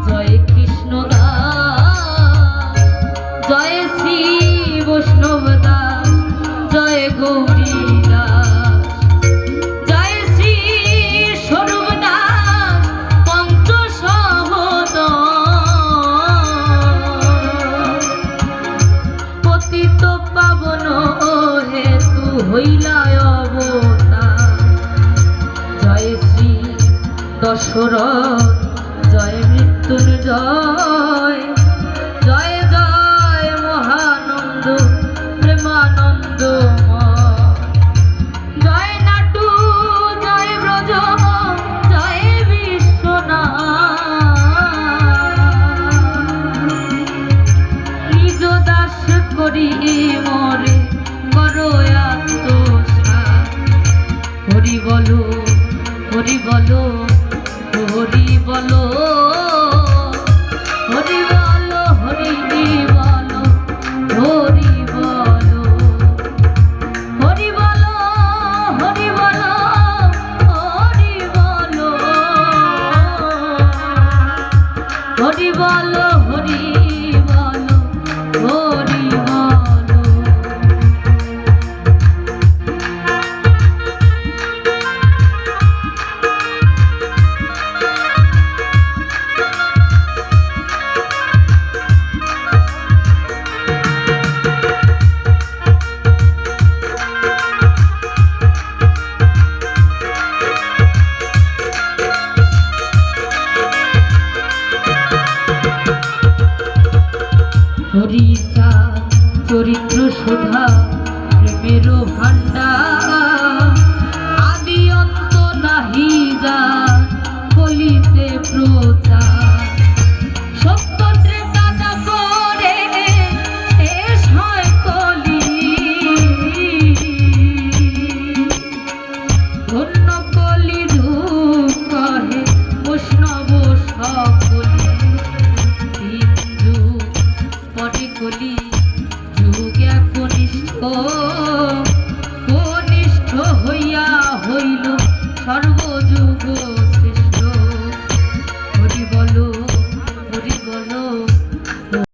জয় কৃষ্ণ দাস, জয় শ্রী বৈষ্ণব দাস, জয় গৌরী দাস, জয় শ্রী স্বরূপ দাস পঞ্চ সহোদর, পতিত পাবন হেতু হইলা অবতার। জয় শ্রী দশরথ, জয় মৃত্যুঞ্জয়, জয় জয় মহানন্দ প্রেমানন্দ, জয় নাটু, জয় ব্রজ, জয় বিশ্বনাথ। নিজ দাস করি মরে করো আত্মসাৎ। হরি বলো, হরি বলো, হরি বলো, হরি বলো, হরি বলো, হরি বলো, হরি বলো, হরি বলো, হরি বলো, হরি বলো, হরি বলো, হরি বলো। হরিতা চরিত্র সুধা প্রেমের ভাণ্ডার, আদি অন্ত নাহি যা বলিতে